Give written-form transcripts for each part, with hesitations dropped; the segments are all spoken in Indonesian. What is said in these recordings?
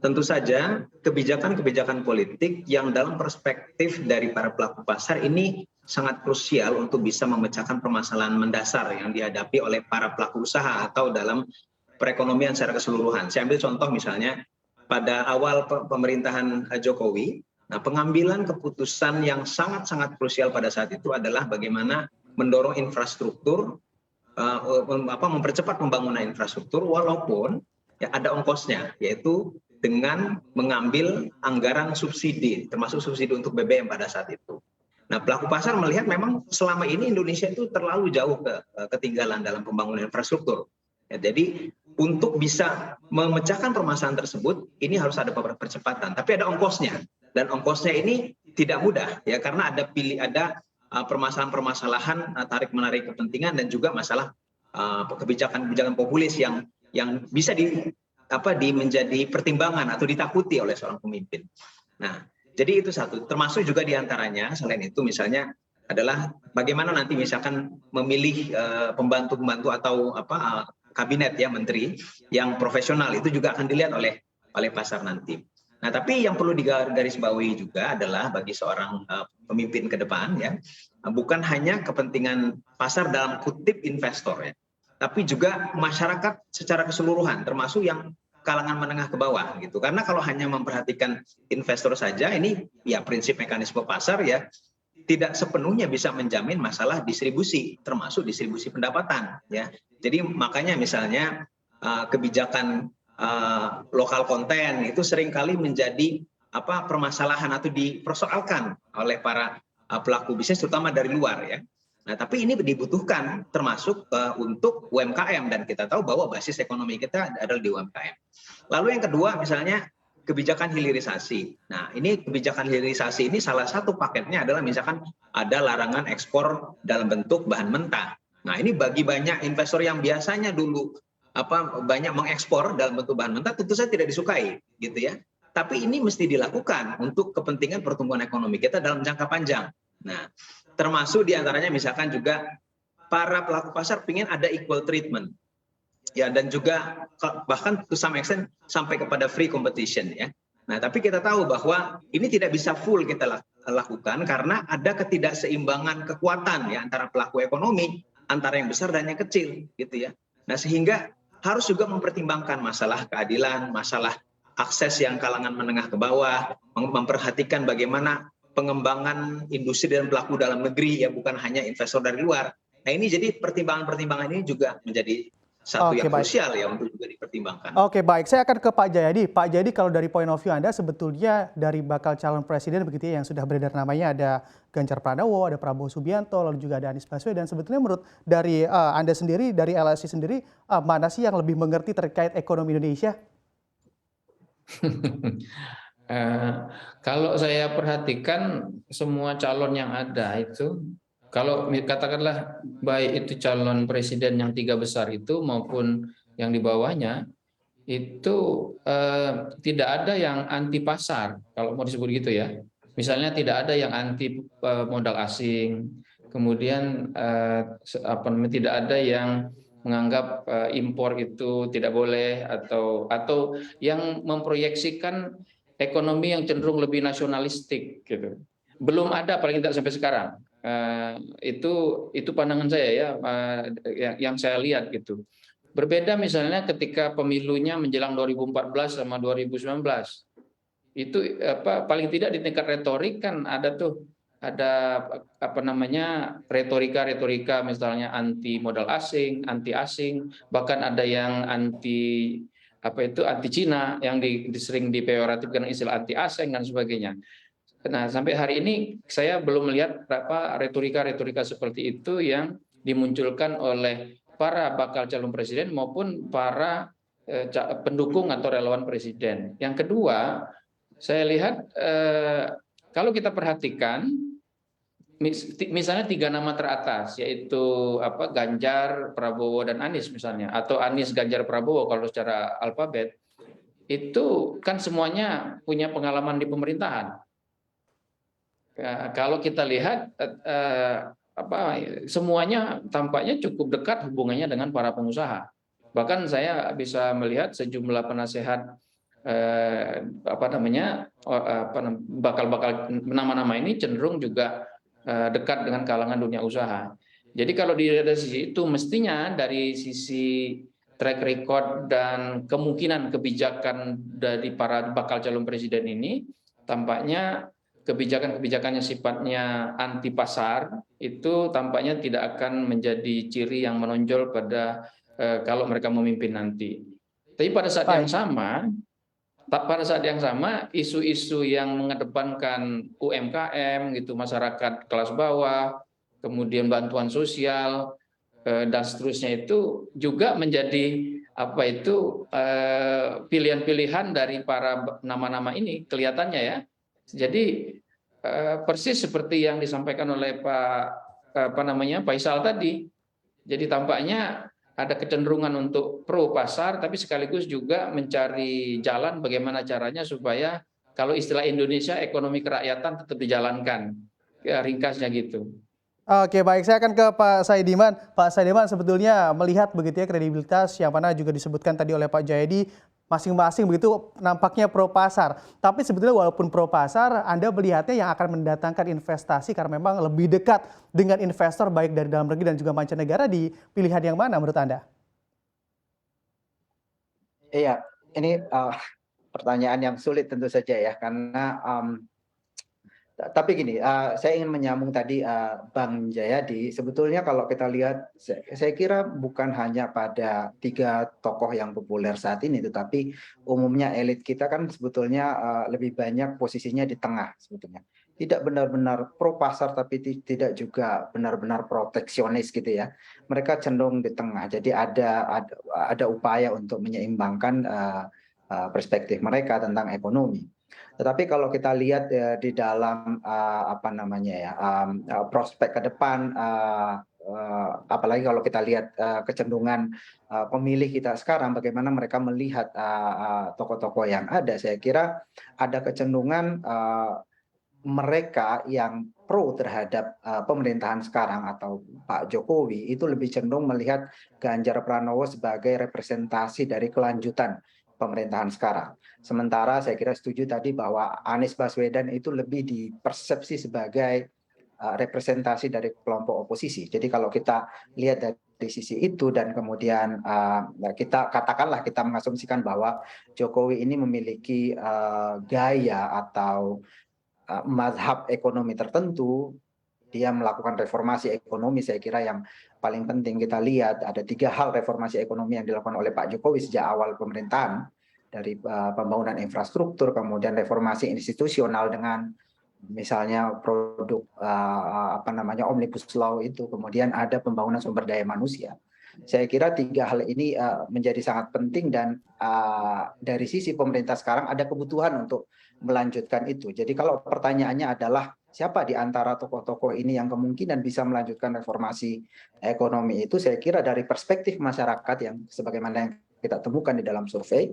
Tentu saja kebijakan-kebijakan politik yang dalam perspektif dari para pelaku pasar ini sangat krusial untuk bisa memecahkan permasalahan mendasar yang dihadapi oleh para pelaku usaha atau dalam perekonomian secara keseluruhan. Saya ambil contoh misalnya pada awal pemerintahan Jokowi, nah pengambilan keputusan yang sangat-sangat krusial pada saat itu adalah bagaimana mendorong infrastruktur, mempercepat pembangunan infrastruktur walaupun ya ada ongkosnya, yaitu dengan mengambil anggaran subsidi, termasuk subsidi untuk BBM pada saat itu. Nah, pelaku pasar melihat memang selama ini Indonesia itu terlalu jauh ketinggalan dalam pembangunan infrastruktur. Ya, jadi untuk bisa memecahkan permasalahan tersebut, ini harus ada percepatan. Tapi ada ongkosnya, dan ongkosnya ini tidak mudah, ya karena ada permasalahan-permasalahan tarik menarik kepentingan dan juga masalah kebijakan-kebijakan populis yang bisa menjadi pertimbangan atau ditakuti oleh seorang pemimpin. Nah, jadi itu satu. Termasuk juga diantaranya selain itu misalnya adalah bagaimana nanti misalkan memilih pembantu-pembantu atau kabinet ya menteri yang profesional itu juga akan dilihat oleh pasar nanti. Nah, tapi yang perlu digarisbawahi juga adalah bagi seorang pemimpin ke depan ya, bukan hanya kepentingan pasar dalam kutip investor ya, tapi juga masyarakat secara keseluruhan termasuk yang kalangan menengah ke bawah gitu. Karena kalau hanya memperhatikan investor saja ini ya prinsip mekanisme pasar ya tidak sepenuhnya bisa menjamin masalah distribusi termasuk distribusi pendapatan ya. Jadi makanya misalnya kebijakan lokal konten itu seringkali menjadi permasalahan atau dipersoalkan oleh para pelaku bisnis terutama dari luar ya. Nah, tapi ini dibutuhkan termasuk untuk UMKM dan kita tahu bahwa basis ekonomi kita adalah di UMKM. Lalu yang kedua misalnya kebijakan hilirisasi. Nah, ini kebijakan hilirisasi ini salah satu paketnya adalah misalkan ada larangan ekspor dalam bentuk bahan mentah. Nah, ini bagi banyak investor yang biasanya dulu banyak mengekspor dalam bentuk bahan mentah tentu saja tidak disukai gitu ya. Tapi ini mesti dilakukan untuk kepentingan pertumbuhan ekonomi kita dalam jangka panjang. Nah, termasuk diantaranya misalkan juga para pelaku pasar ingin ada equal treatment ya dan juga bahkan to some extent sampai kepada free competition ya. Nah, tapi kita tahu bahwa ini tidak bisa full kita lakukan karena ada ketidakseimbangan kekuatan ya antara pelaku ekonomi antara yang besar dan yang kecil gitu ya. Nah, sehingga harus juga mempertimbangkan masalah keadilan, masalah akses yang kalangan menengah ke bawah, memperhatikan bagaimana pengembangan industri dan pelaku dalam negeri ya bukan hanya investor dari luar. Nah, ini jadi pertimbangan-pertimbangan ini juga menjadi satu yang krusial ya untuk juga dipertimbangkan. Oke, baik. Saya akan ke Pak Jayadi. Pak Jayadi, kalau dari point of view Anda sebetulnya dari bakal calon presiden begitu ya yang sudah beredar namanya ada Ganjar Pranowo, ada Prabowo Subianto, lalu juga ada Anies Baswedan. Sebetulnya menurut dari Anda sendiri, dari LSI sendiri, mana sih yang lebih mengerti terkait ekonomi Indonesia? Kalau saya perhatikan semua calon yang ada itu, kalau katakanlah baik itu calon presiden yang 3 besar itu maupun yang di bawahnya, itu tidak ada yang anti pasar, kalau mau disebut gitu ya. Misalnya tidak ada yang anti modal asing, kemudian tidak ada yang menganggap impor itu tidak boleh atau yang memproyeksikan ekonomi yang cenderung lebih nasionalistik gitu. Belum ada paling tidak sampai sekarang. Itu pandangan saya ya yang saya lihat gitu. Berbeda misalnya ketika pemilunya menjelang 2014 sama 2019. Itu paling tidak di tingkat retorik kan ada retorika misalnya anti modal asing, anti asing, bahkan ada yang anti Cina yang sering dipeyoratifkan istilah anti asing dan sebagainya. Nah, sampai hari ini saya belum melihat retorika seperti itu yang dimunculkan oleh para bakal calon presiden maupun para pendukung atau relawan presiden. Yang kedua, saya lihat kalau kita perhatikan misalnya 3 nama teratas yaitu Ganjar, Prabowo dan Anies misalnya, atau Anies, Ganjar, Prabowo kalau secara alfabet, itu kan semuanya punya pengalaman di pemerintahan. Kalau kita lihat semuanya tampaknya cukup dekat hubungannya dengan para pengusaha. Bahkan saya bisa melihat sejumlah penasehat bakal nama-nama ini cenderung juga dekat dengan kalangan dunia usaha. Jadi kalau dari sisi itu mestinya dari sisi track record dan kemungkinan kebijakan dari para bakal calon presiden ini, tampaknya kebijakan-kebijakannya sifatnya anti pasar itu tampaknya tidak akan menjadi ciri yang menonjol pada kalau mereka memimpin nanti. Tapi pada saat yang sama isu-isu yang mengedepankan UMKM gitu, masyarakat kelas bawah, kemudian bantuan sosial dan seterusnya itu juga menjadi pilihan-pilihan dari para nama-nama ini kelihatannya ya. Jadi persis seperti yang disampaikan oleh Pak Faisal tadi. Jadi tampaknya ada kecenderungan untuk pro pasar, tapi sekaligus juga mencari jalan bagaimana caranya supaya kalau istilah Indonesia ekonomi kerakyatan tetap dijalankan. Ya, ringkasnya gitu. Oke, baik. Saya akan ke Pak Saidiman. Pak Saidiman sebetulnya melihat begitu ya kredibilitas yang mana juga disebutkan tadi oleh Pak Jayadi, masing-masing begitu nampaknya pro pasar. Tapi sebetulnya walaupun pro pasar, Anda melihatnya yang akan mendatangkan investasi karena memang lebih dekat dengan investor baik dari dalam negeri dan juga mancanegara di pilihan yang mana menurut Anda? Iya, ini pertanyaan yang sulit tentu saja ya, karena tapi gini, saya ingin menyambung tadi Bang Jayadi. Sebetulnya kalau kita lihat, saya kira bukan hanya pada 3 tokoh yang populer saat ini, tetapi umumnya elit kita kan sebetulnya lebih banyak posisinya di tengah sebetulnya. Tidak benar-benar pro pasar, tapi tidak juga benar-benar proteksionis gitu ya. Mereka cenderung di tengah. Jadi ada upaya untuk menyeimbangkan perspektif mereka tentang ekonomi. Tetapi kalau kita lihat di dalam prospek ke depan, apalagi kalau kita lihat kecenderungan pemilih kita sekarang, bagaimana mereka melihat tokoh-tokoh yang ada, saya kira ada kecenderungan mereka yang pro terhadap pemerintahan sekarang atau Pak Jokowi itu lebih cenderung melihat Ganjar Pranowo sebagai representasi dari kelanjutan pemerintahan sekarang. Sementara saya kira setuju tadi bahwa Anies Baswedan itu lebih dipersepsi sebagai representasi dari kelompok oposisi. Jadi kalau kita lihat dari sisi itu dan kemudian kita mengasumsikan bahwa Jokowi ini memiliki gaya atau mazhab ekonomi tertentu, dia melakukan reformasi ekonomi. Saya kira yang paling penting kita lihat ada 3 hal reformasi ekonomi yang dilakukan oleh Pak Jokowi sejak awal pemerintahan, dari pembangunan infrastruktur, kemudian reformasi institusional dengan misalnya produk Omnibus Law itu, kemudian ada pembangunan sumber daya manusia. Saya kira 3 hal ini menjadi sangat penting dan dari sisi pemerintah sekarang ada kebutuhan untuk melanjutkan itu. Jadi kalau pertanyaannya adalah siapa di antara tokoh-tokoh ini yang kemungkinan bisa melanjutkan reformasi ekonomi itu, saya kira dari perspektif masyarakat yang sebagaimana yang kita temukan di dalam survei,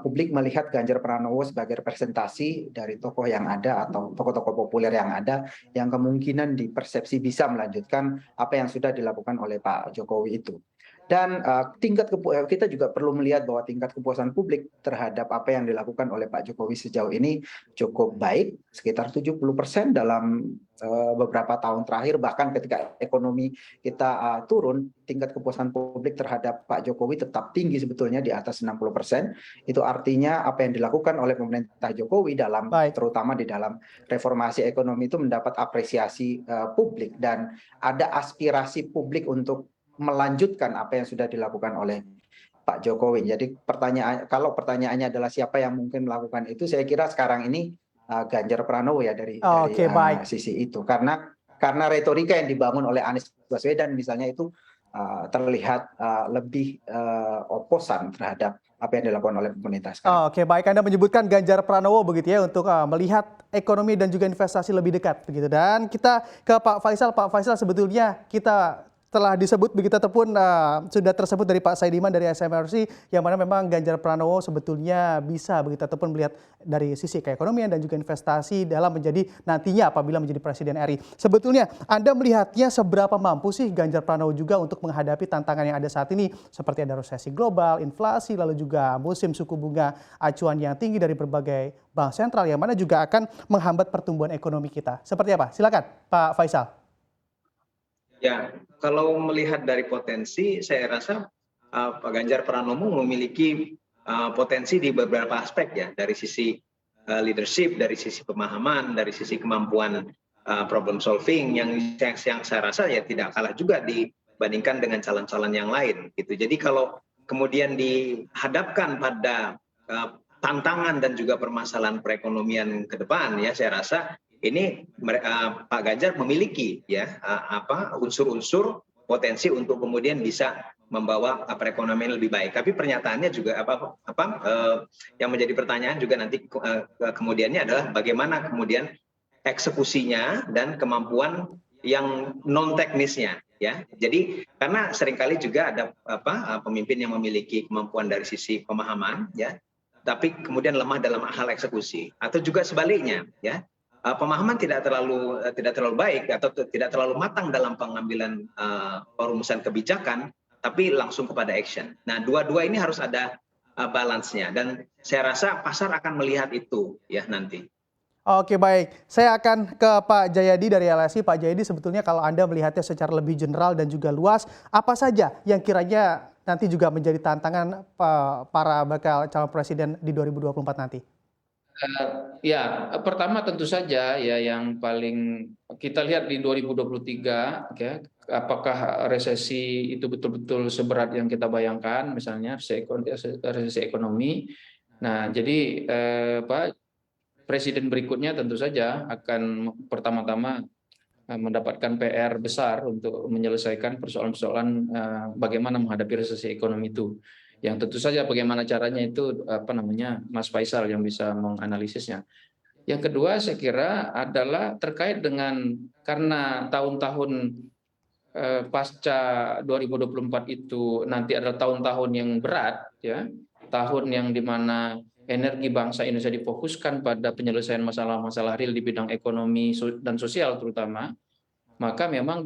publik melihat Ganjar Pranowo sebagai representasi dari tokoh yang ada atau tokoh-tokoh populer yang ada yang kemungkinan dipersepsi bisa melanjutkan apa yang sudah dilakukan oleh Pak Jokowi itu. Dan kita juga perlu melihat bahwa tingkat kepuasan publik terhadap apa yang dilakukan oleh Pak Jokowi sejauh ini cukup baik, sekitar 70% dalam beberapa tahun terakhir. Bahkan ketika ekonomi kita turun, tingkat kepuasan publik terhadap Pak Jokowi tetap tinggi sebetulnya di atas 60%. Itu artinya apa yang dilakukan oleh pemerintah Jokowi terutama di dalam reformasi ekonomi itu mendapat apresiasi publik dan ada aspirasi publik untuk melanjutkan apa yang sudah dilakukan oleh Pak Jokowi. Jadi kalau pertanyaannya adalah siapa yang mungkin melakukan itu, saya kira sekarang ini Ganjar Pranowo ya dari sisi itu. Karena retorika yang dibangun oleh Anies Baswedan misalnya itu terlihat lebih oposan terhadap apa yang dilakukan oleh pemerintah sekarang. Oke, baik. Anda menyebutkan Ganjar Pranowo begitu ya untuk melihat ekonomi dan juga investasi lebih dekat begitu. Dan kita ke Pak Faisal. Pak Faisal, sebetulnya kita telah disebut begitu ataupun sudah tersebut dari Pak Saidiman dari SMRC yang mana memang Ganjar Pranowo sebetulnya bisa begitu ataupun melihat dari sisi keekonomian dan juga investasi dalam menjadi nantinya apabila menjadi Presiden RI. Sebetulnya Anda melihatnya seberapa mampu sih Ganjar Pranowo juga untuk menghadapi tantangan yang ada saat ini seperti ada resesi global, inflasi, lalu juga musim suku bunga acuan yang tinggi dari berbagai bank sentral yang mana juga akan menghambat pertumbuhan ekonomi kita. Seperti apa? Silakan Pak Faisal. Ya, kalau melihat dari potensi, saya rasa Pak Ganjar Pranowo memiliki potensi di beberapa aspek ya, dari sisi leadership, dari sisi pemahaman, dari sisi kemampuan problem solving yang saya rasa ya tidak kalah juga dibandingkan dengan calon-calon yang lain gitu. Jadi kalau kemudian dihadapkan pada tantangan dan juga permasalahan perekonomian ke depan ya, saya rasa ini Pak Ganjar memiliki ya unsur-unsur potensi untuk kemudian bisa membawa perekonomian lebih baik. Tapi pernyataannya juga yang menjadi pertanyaan juga nanti kemudiannya adalah bagaimana kemudian eksekusinya dan kemampuan yang non teknisnya ya. Jadi karena seringkali juga ada pemimpin yang memiliki kemampuan dari sisi pemahaman ya, tapi kemudian lemah dalam hal eksekusi atau juga sebaliknya ya. Pemahaman tidak terlalu baik atau tidak terlalu matang dalam pengambilan perumusan kebijakan, tapi langsung kepada action. Nah, dua-dua ini harus ada balance-nya dan saya rasa pasar akan melihat itu ya nanti. Oke baik, saya akan ke Pak Jayadi dari LSI. Pak Jayadi, sebetulnya kalau Anda melihatnya secara lebih general dan juga luas, apa saja yang kiranya nanti juga menjadi tantangan para bakal calon presiden di 2024 nanti? Ya, pertama tentu saja ya yang paling kita lihat di 2023 ya, apakah resesi itu betul-betul seberat yang kita bayangkan, misalnya resesi ekonomi. Nah, jadi presiden berikutnya tentu saja akan pertama-tama mendapatkan PR besar untuk menyelesaikan persoalan-persoalan bagaimana menghadapi resesi ekonomi itu. Yang tentu saja bagaimana caranya itu Mas Faisal yang bisa menganalisisnya. Yang kedua saya kira adalah terkait dengan karena tahun-tahun pasca 2024 itu nanti adalah tahun-tahun yang berat ya, tahun yang dimana energi bangsa Indonesia difokuskan pada penyelesaian masalah-masalah real di bidang ekonomi dan sosial terutama. Maka memang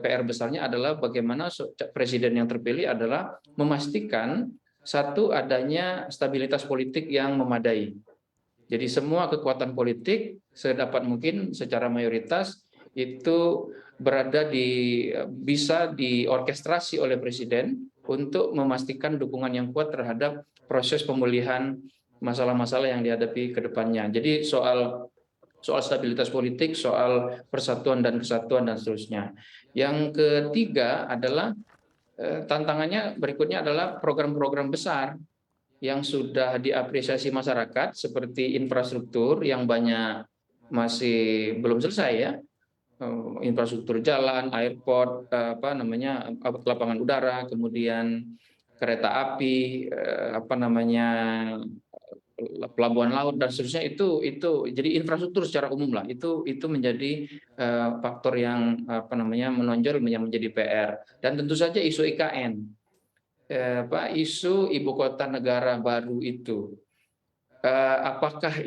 PR besarnya adalah bagaimana presiden yang terpilih adalah memastikan satu adanya stabilitas politik yang memadai. Jadi semua kekuatan politik sedapat mungkin secara mayoritas itu bisa diorkestrasi oleh presiden untuk memastikan dukungan yang kuat terhadap proses pemulihan masalah-masalah yang dihadapi ke depannya. Jadi soal stabilitas politik, soal persatuan dan kesatuan dan seterusnya. Yang ketiga adalah tantangannya berikutnya adalah program-program besar yang sudah diapresiasi masyarakat seperti infrastruktur yang banyak masih belum selesai ya. Infrastruktur jalan, airport, lapangan udara, kemudian kereta api, pelabuhan laut dan seterusnya itu jadi infrastruktur secara umum lah itu menjadi faktor yang menonjol yang menjadi PR. Dan tentu saja isu IKN, isu ibu kota negara baru itu apakah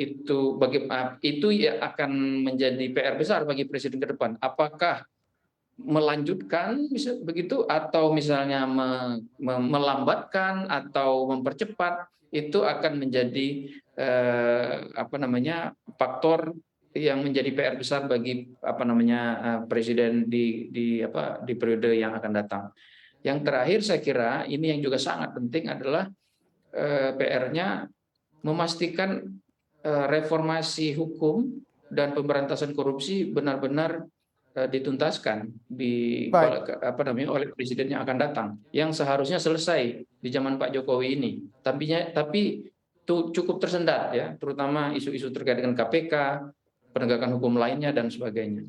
itu ya akan menjadi PR besar bagi presiden ke depan. Apakah melanjutkan begitu atau misalnya melambatkan atau mempercepat, itu akan menjadi faktor yang menjadi PR besar bagi presiden di periode yang akan datang. Yang terakhir saya kira ini yang juga sangat penting adalah PR-nya memastikan reformasi hukum dan pemberantasan korupsi benar-benar dituntaskan oleh presiden yang akan datang, yang seharusnya selesai di zaman Pak Jokowi ini, tapi cukup tersendat ya, terutama isu-isu terkait dengan KPK, penegakan hukum lainnya dan sebagainya.